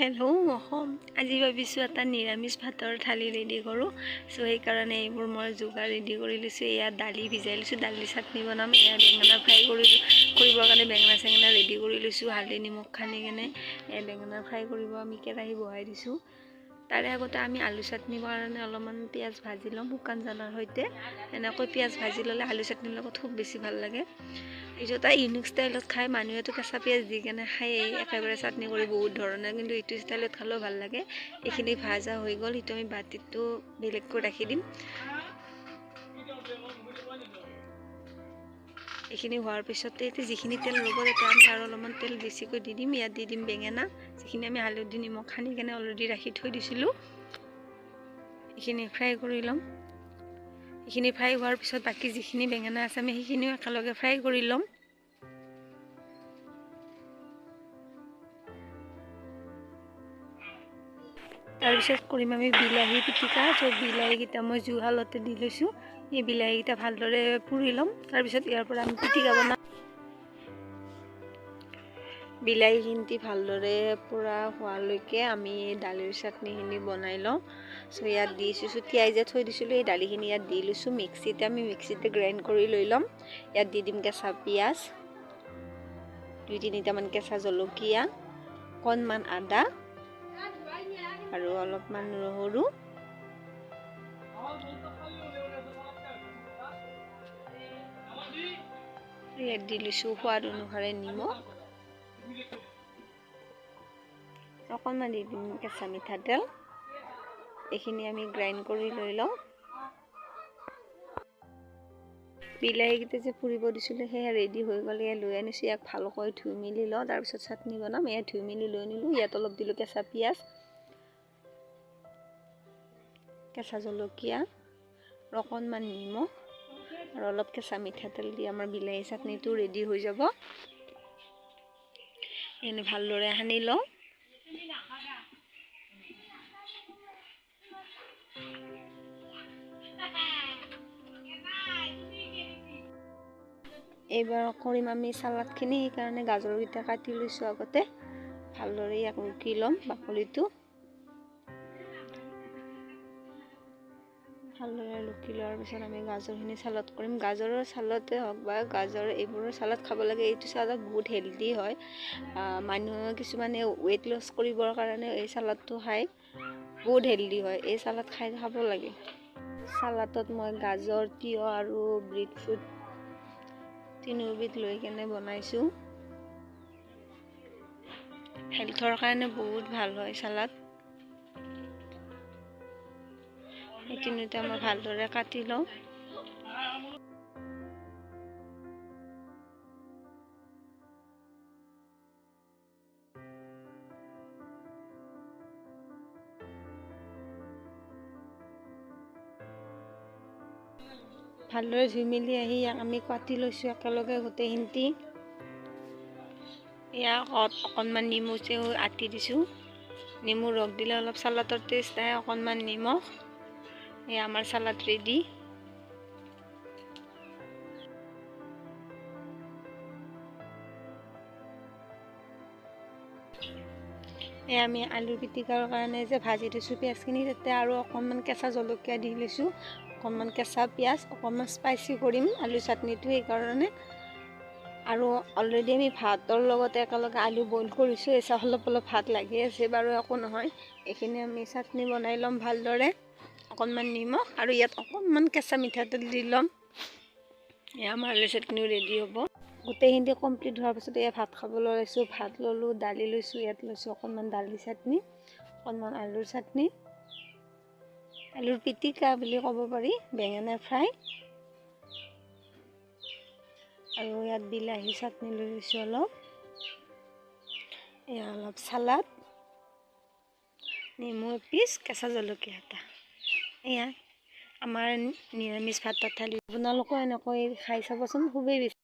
Hello' Assam আজি ভাবিছোঁ এটা নিৰামিষ ভাতৰ থালি ৰেডি কৰোঁ। চ' সেইকাৰণে এইবোৰ মই যোগাৰ ৰেডি কৰি লৈছোঁ। এয়া দালি ভিজাই লৈছোঁ, দালি চাটনি বনাম। এয়া বেঙেনা ফ্ৰাই কৰিবৰ কাৰণে বেঙেনা চেঙেনা ৰেডি কৰি লৈছোঁ, হালধি নিমখ সানি কেনে বেঙেনা ফ্ৰাই কৰিব আমি কেৰাহী বহাই দিছোঁ। তাৰে আগতে আমি আলু চাটনিৰ কাৰণে অলপমান পিঁয়াজ ভাজি ল'ম শুকান জ্বালাৰ সৈতে। এনেকৈ পিঁয়াজ ভাজি ল'লে আলু চাটনিৰ লগত খুব বেছি ভাল লাগে। এইটো এটা ইউনিক ষ্টাইলত খায়, মানুহেতো কেঁচা পিঁয়াজ দি কেনে খায় একেবাৰে চাটনি কৰি বহুত ধৰণে, কিন্তু এইটো ষ্টাইলত খালেও ভাল লাগে। এইখিনি ভাজা হৈ গ'ল, সেইটো আমি বাতিটো বেলেগকৈ ৰাখি দিম। এইখিনি হোৱাৰ পিছতে যিখিনি তেল ল'ব তাতে আমি আৰু অলপমান তেল বেছিকৈ দি দিম। ইয়াত দি দিম বেঙেনা, যিখিনি আমি হালধি নিমখ সানি কেনে অলৰেডি ৰাখি থৈ দিছিলোঁ। এইখিনি ফ্ৰাই কৰি ল'ম। এইখিনি ফ্ৰাই হোৱাৰ পিছত বাকী যিখিনি বেঙেনা আছে আমি সেইখিনিও একেলগে ফ্ৰাই কৰি ল'ম। তাৰপিছত কৰিম আমি বিলাহী পিটিকা। চ' বিলাহীকেইটা মই জুহালতে দি লৈছোঁ। এই বিলাহীকেইটা ভালদৰে পুৰি ল'ম। তাৰপিছত ইয়াৰ পৰা আমি পিটিকা বনাম। বিলাহীখিনি ভালদৰে পুৰা হোৱালৈকে আমি দালিৰ চাটনিখিনি বনাই লওঁ। চ' ইয়াত দিছোঁ তিয়াই যে থৈ দিছিলোঁ এই দালিখিনি ইয়াত দি লৈছোঁ। মিক্সিতে গ্ৰাইণ্ড কৰি লৈ ল'ম। ইয়াত দি দিম কেঁচা পিঁয়াজ, 2-3টামান কেঁচা জলকীয়া, অকণমান আদা আৰু অলপমান নহৰু। ইয়াত দি লৈছোঁ সোৱাদ অনুসাৰে নিমখ, অকণমান দি দিম কেঁচা মিঠাতেল। এইখিনি আমি গ্ৰাইণ্ড কৰি লৈ লওঁ। বিলাহীকেইটা যে পুৰিব দিছিলোঁ সেয়া ৰেডি হৈ গ'ল। এয়া লৈ আনিছোঁ, ইয়াক ভালকৈ ধুই মেলি লওঁ। তাৰপিছত চাটনি বনাম। এয়া ধুই মেলি লৈ আনিলোঁ। ইয়াত অলপ দিলোঁ কেঁচা পিঁয়াজ, কেঁচা জলকীয়া আৰু অকণমান নিমখ আৰু অলপ কেঁচা মিঠাতেল দি আমাৰ বিলাহী চাটনিটো ৰেডি হৈ যাব। এনে ভালদৰে সানি লওঁ। এইবাৰ কৰিম আমি চালাডখিনি, সেইকাৰণে গাজৰকেইটা কাটি লৈছোঁ আগতে। ভালদৰে ইয়াক ৰুকি ল'ম বাকলিটো। ভালদৰে ৰুকি লোৱাৰ পিছত আমি গাজৰখিনি চালাড কৰিম। গাজৰৰ চালাডে হওক বা গাজৰ এইবোৰৰ চালাড খাব লাগে। এইটো চালাড বহুত হেল্ডি হয়। মানুহে কিছুমানে ৱেইট লছ কৰিবৰ কাৰণে এই চালাডটো খায়, বহুত হেল্ডি হয়। এই চালাড খাব লাগে। চালাডত মই গাজৰ, তিয়ঁহ আৰু বিট ফ্ৰুট তিনিওবিধ লৈ কেনে বনাইছোঁ। হেল্থৰ কাৰণে বহুত ভাল হয় চালাড। এই তিনিটা মই ভালদৰে কাটি লওঁ। ভালদৰে ধুই মেলি আহি ইয়াক আমি কাটি লৈছোঁ একেলগে গোটেইখিনি। ইয়াক অকণমান নেমু আটি দিছোঁ। নেমু ৰস দিলে অলপ চালাডৰ টেষ্ট আহে। অকণমান নিমখ। এয়া আমাৰ চালাড ৰেডি। এয়া আমি আলু পিটিকাৰ কাৰণে যে ভাজি থৈছোঁ পিঁয়াজখিনি, তাতে আৰু অকণমান কেঁচা জলকীয়া দি লৈছোঁ, অকণমান কেঁচা পিঁয়াজ, অকণমান স্পাইচি কৰিম আলু চাটনিটো সেইকাৰণে। আৰু অলৰেডি আমি ভাতৰ লগতে একেলগে আলু বইল কৰিছোঁ। এই অলপ ভাত লাগি আছে বাৰু, একো নহয়। এইখিনি আমি চাটনি বনাই ল'ম ভালদৰে। অকণমান নিমখ আৰু ইয়াত অকণমান কেঁচা মিঠাতেল দি ল'ম। এয়া আমাৰ আলু চাটনিও ৰেডি হ'ব। গোটেইখিনি কমপ্লিট হোৱাৰ পিছত এয়া ভাত খাবলৈ লৈছোঁ। ভাত ল'লোঁ, দালি লৈছোঁ, ইয়াত লৈছোঁ অকণমান দালি চাটনি, অকণমান আলুৰ চাটনি, আলুৰ পিটিকা বুলি ক'ব পাৰি, বেঙেনা ফ্ৰাই আৰু ইয়াত বিলাহী চাটনি লৈ লৈছোঁ অলপ। এয়া অলপ চালাড, নেমু এপিচ, কেঁচা জলকীয়া এটা। এয়া আমাৰ নিৰামিষ ভাতৰ থালি। আপোনালোকেও এনেকৈ খাই চাবচোন, খুবেই বেছি